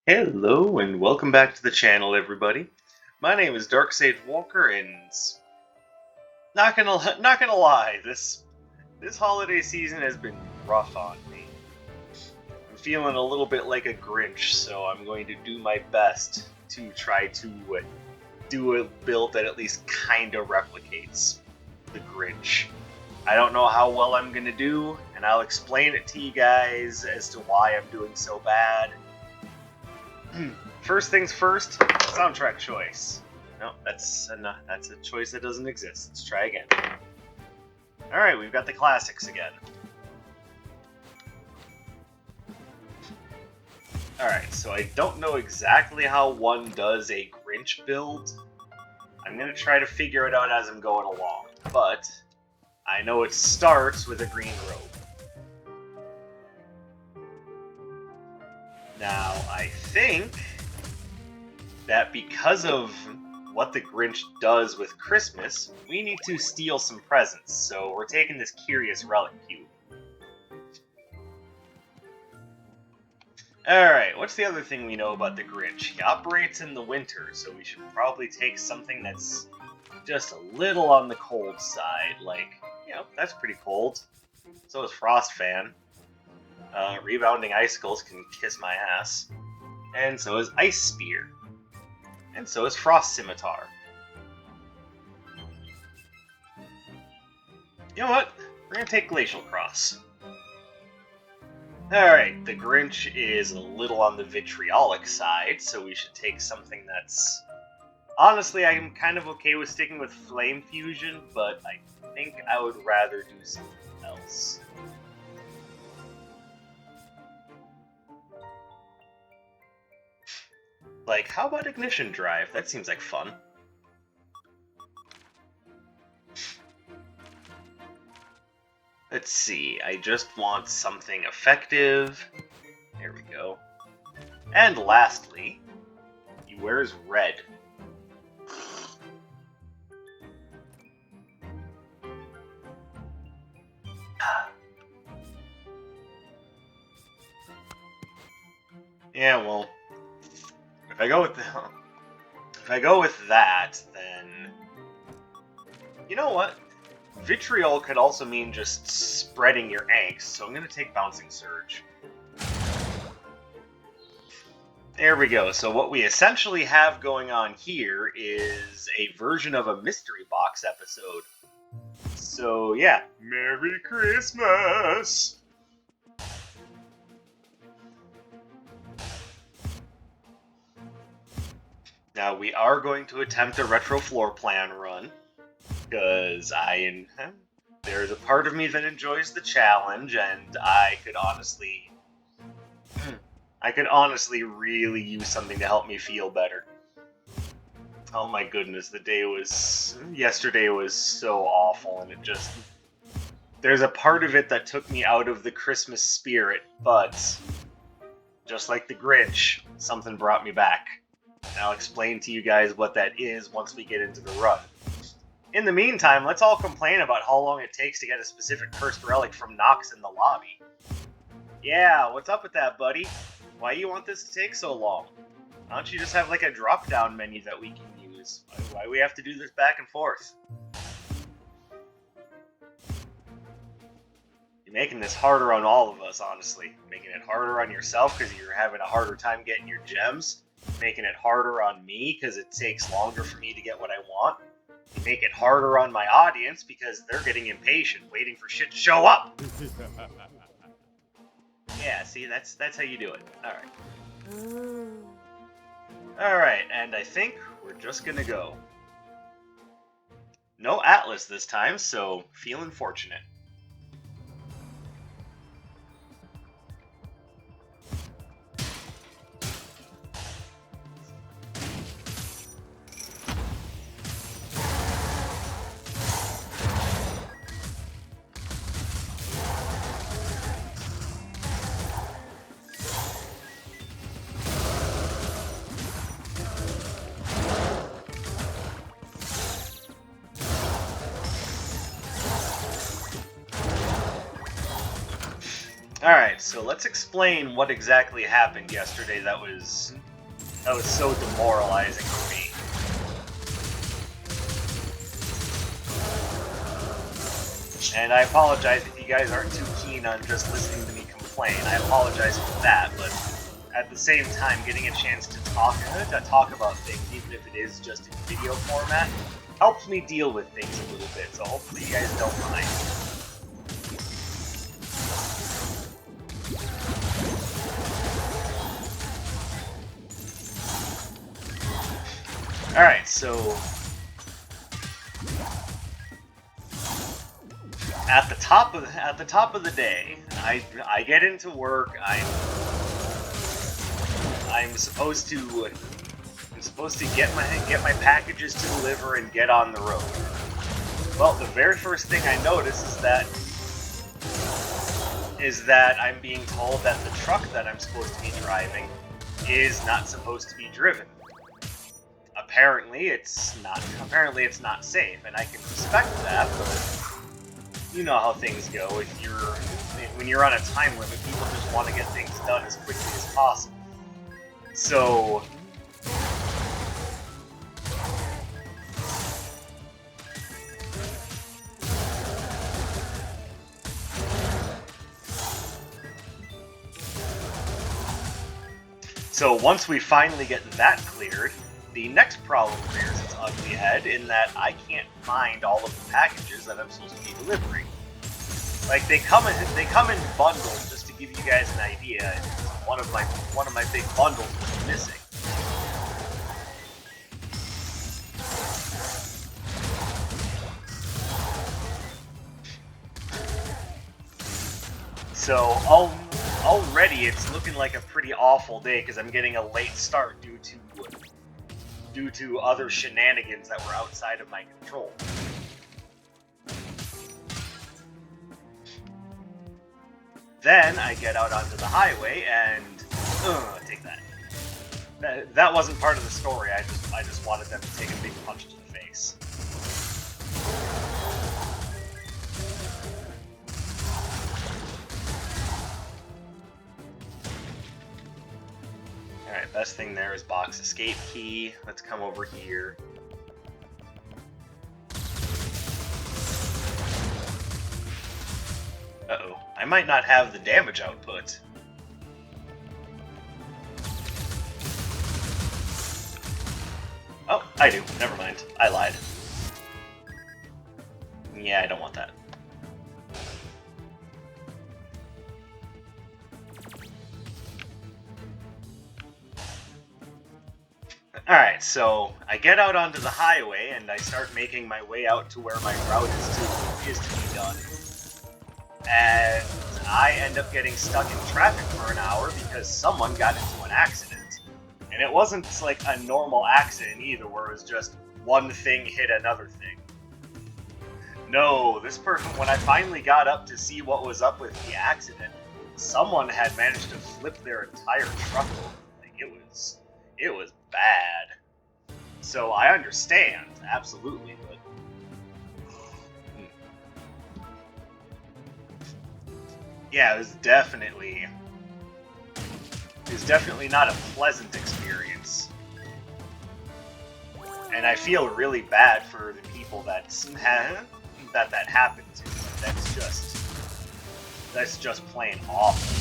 Hello and welcome back to the channel, everybody. My name is Dark Sage Walker, and not gonna lie, this holiday season has been rough on me. I'm feeling a little bit like a Grinch, so I'm going to do my best to try to do a build that at least kind of replicates the Grinch. I don't know how well I'm gonna do, and I'll explain it to you guys as to why I'm doing so bad. First things first, soundtrack choice. No, that's a choice that doesn't exist. Let's try again. Alright, we've got the classics again. Alright, so I don't know exactly how one does a Grinch build. I'm going to try to figure it out as I'm going along, but I know it starts with a green robe. Now, I think that because of what the Grinch does with Christmas, we need to steal some presents, so we're taking this Curious Relic Cube. Alright, what's the other thing we know about the Grinch? He operates in the winter, so we should probably take something that's just a little on the cold side, like, that's pretty cold. So is Frost Fan. Rebounding Icicles can kiss my ass. And so is Ice Spear. And so is Frost Scimitar. You know what? We're gonna take Glacial Cross. Alright, the Grinch is a little on the vitriolic side, so we should take something that's... Honestly, I'm kind of okay with sticking with Flame Fusion, but I think I would rather do something else. Like, how about Ignition Drive? That seems like fun. Let's see, I just want something effective. There we go. And lastly, he wears red. Yeah, well, if I go with that, then you know what? Vitriol could also mean just spreading your angst, so I'm gonna take Bouncing Surge. There we go. So what we essentially have going on here is a version of a mystery box episode. So yeah, Merry Christmas! Now we are going to attempt a retro floor plan run, because there's a part of me that enjoys the challenge, and I could honestly really use something to help me feel better. Oh my goodness, yesterday was so awful, and there's a part of it that took me out of the Christmas spirit, but just like the Grinch, something brought me back. And I'll explain to you guys what that is once we get into the run. In the meantime, let's all complain about how long it takes to get a specific cursed relic from Nox in the lobby. Yeah, what's up with that, buddy? Why you want this to take so long? Why don't you just have like a drop-down menu that we can use? Why do we have to do this back and forth? You're making this harder on all of us, honestly. Making it harder on yourself because you're having a harder time getting your gems. Making it harder on me because it takes longer for me to get what I want. You make it harder on my audience because they're getting impatient, waiting for shit to show up. Yeah, see, that's how you do it. Alright. Alright, and I think we're just gonna go. No Atlas this time, so feeling fortunate. Alright, so let's explain what exactly happened yesterday that was so demoralizing for me. And I apologize if you guys aren't too keen on just listening to me complain. I apologize for that, but at the same time, getting a chance to talk about things, even if it is just in video format, helps me deal with things a little bit, so hopefully you guys don't mind. Alright, so at the top of the day, I get into work. I'm supposed to get my packages to deliver and get on the road. Well, the very first thing I notice is that I'm being told that the truck that I'm supposed to be driving is not supposed to be driven. Apparently it's not safe, and I can respect that, but you know how things go. When you're on a time limit, people just want to get things done as quickly as possible. So once we finally get that cleared, the next problem rears its ugly head in that I can't find all of the packages that I'm supposed to be delivering. Like, they come in bundles. Just to give you guys an idea, one of my big bundles was missing. So already it's looking like a pretty awful day because I'm getting a late start due to other shenanigans that were outside of my control. Then I get out onto the highway and take that. That wasn't part of the story. I just wanted them to take a big punch to the face. Alright, best thing there is box escape key. Let's come over here. Uh-oh, I might not have the damage output. Oh, I do. Never mind. I lied. Yeah, I don't want that. Alright, so I get out onto the highway and I start making my way out to where my route is to be done. And I end up getting stuck in traffic for an hour because someone got into an accident. And it wasn't like a normal accident either, where it was just one thing hit another thing. No, this person, when I finally got up to see what was up with the accident, someone had managed to flip their entire truck over. Like, it was bad. So I understand, absolutely, but yeah, it was definitely not a pleasant experience. And I feel really bad for the people that happened to. That's just plain awful.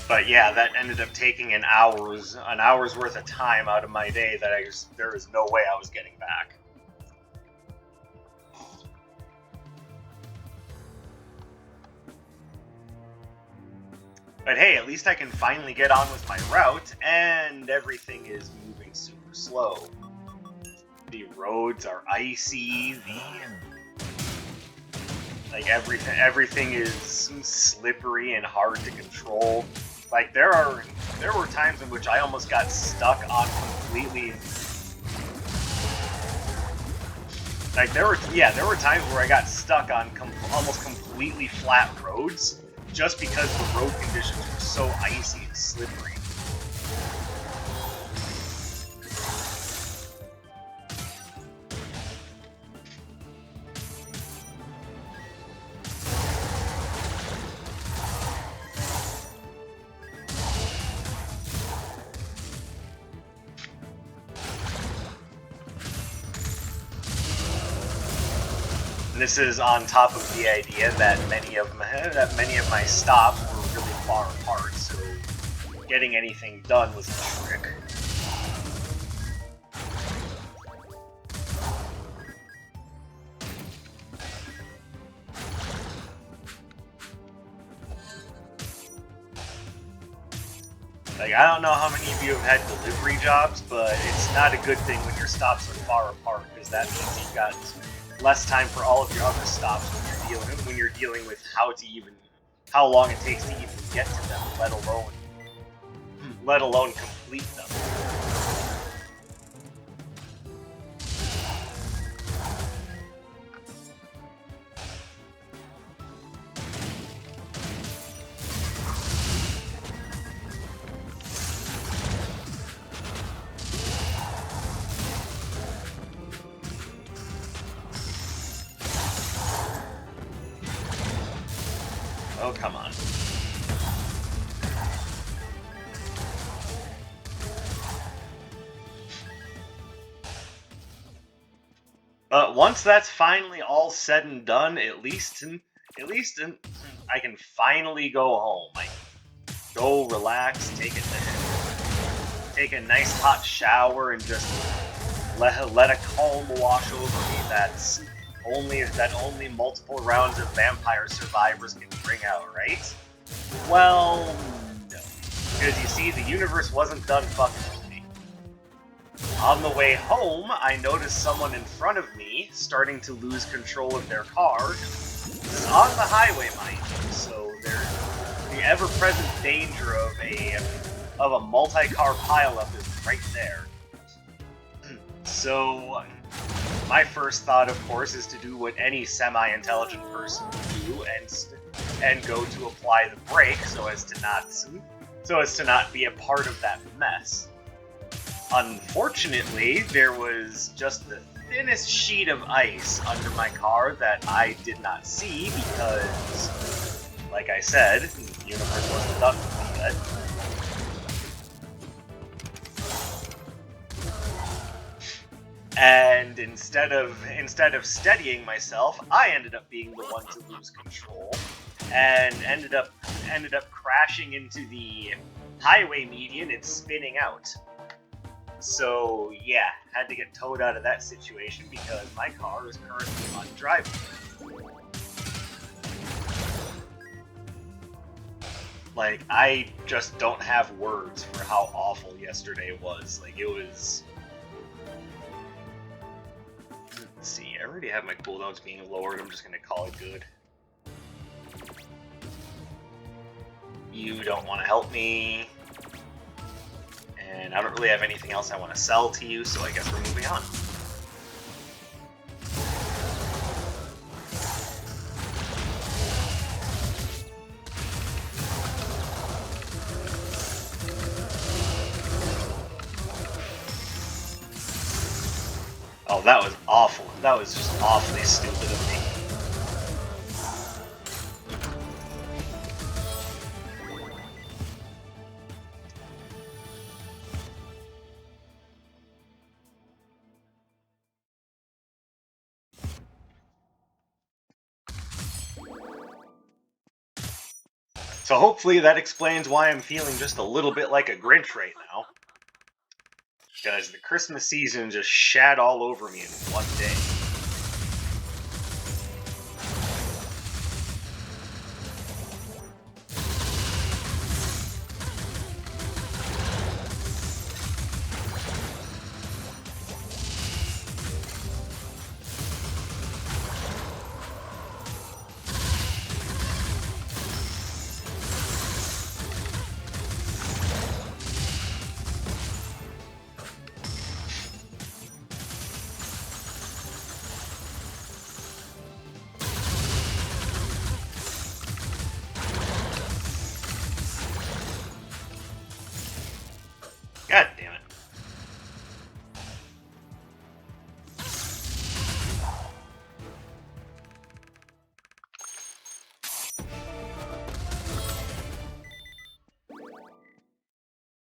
But yeah, that ended up taking an hour's worth of time out of my day that there was no way I was getting back. But hey, at least I can finally get on with my route, and everything is moving super slow. The roads are icy, everything is slippery and hard to control. Like, there were times in which I almost got stuck on completely Like there were times where I got stuck on almost completely flat roads just because the road conditions were so icy and slippery. This is on top of the idea that many of my stops were really far apart, so getting anything done was a trick. Like, I don't know how many of you have had delivery jobs, but it's not a good thing when your stops are far apart, because that means you've got less time for all of your other stops when you're dealing with how long it takes to even get to them, let alone complete them. Oh, come on. But once that's finally all said and done, at least I can finally go home. I can go relax, take a nice hot shower, and just let a calm wash over me that only multiple rounds of vampire survivors can bring out, right? Well, no. Because you see, the universe wasn't done fucking with me. On the way home, I noticed someone in front of me starting to lose control of their car. This is on the highway, mind you, so there's the ever-present danger of a multi-car pileup is right there. So, my first thought, of course, is to do what any semi-intelligent person would do, and go to apply the brake so as to not be a part of that mess. Unfortunately, there was just the thinnest sheet of ice under my car that I did not see because, like I said, the universe wasn't done with me yet. And instead of steadying myself, I ended up being the one to lose control, and ended up crashing into the highway median and spinning out. So yeah, had to get towed out of that situation because my car is currently undrivable. Like, I just don't have words for how awful yesterday was. Like, it was... Let's see, I already have my cooldowns being lowered, I'm just gonna call it good. You don't want to help me. And I don't really have anything else I want to sell to you, so I guess we're moving on. Oh, that was awful. That was just awfully stupid of me. So hopefully that explains why I'm feeling just a little bit like a Grinch right now. Because the Christmas season just shat all over me in one day.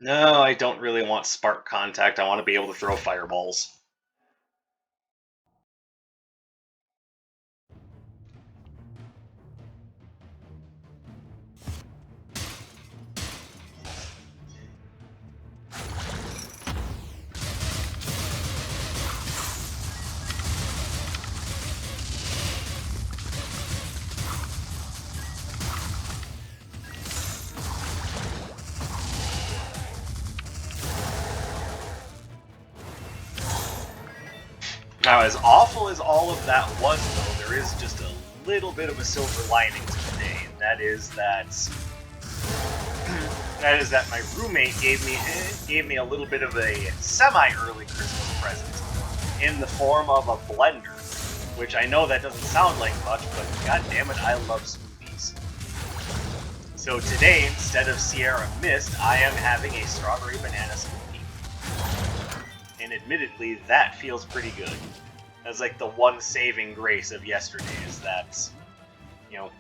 No, I don't really want spark contact. I want to be able to throw fireballs. Now, as awful as all of that was, though, there is just a little bit of a silver lining to the day, and that my roommate gave me a little bit of a semi-early Christmas present in the form of a blender, which I know that doesn't sound like much, but god damn it, I love smoothies. So today, instead of Sierra Mist, I am having a strawberry banana smoothie. And admittedly, that feels pretty good. That's like the one saving grace of yesterday is that, you know,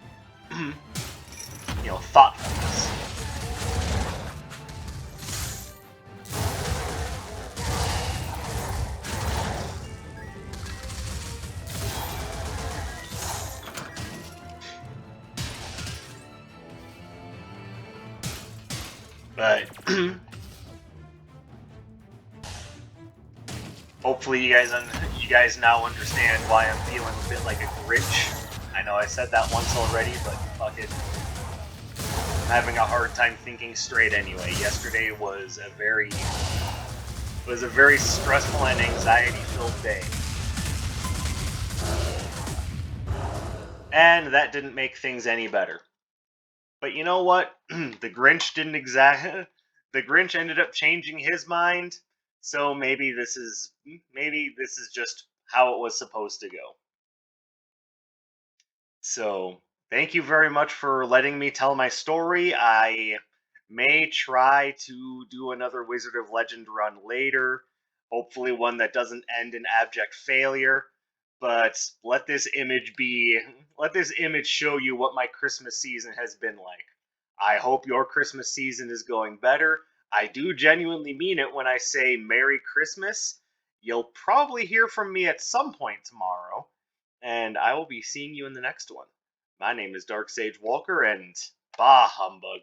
thoughtfulness. But hopefully you guys now understand why I'm feeling a bit like a Grinch. I know I said that once already, but fuck it. I'm having a hard time thinking straight anyway. Yesterday was a very stressful and anxiety-filled day. And that didn't make things any better. But you know what? The Grinch didn't exact. The Grinch ended up changing his mind. So maybe this is just how it was supposed to go. So thank you very much for letting me tell my story. I may try to do another Wizard of Legend run later. Hopefully one that doesn't end in abject failure. But let this image show you what my Christmas season has been like. I hope your Christmas season is going better. I do genuinely mean it when I say Merry Christmas. You'll probably hear from me at some point tomorrow, and I will be seeing you in the next one. My name is Dark Sage Walker, and bah humbug.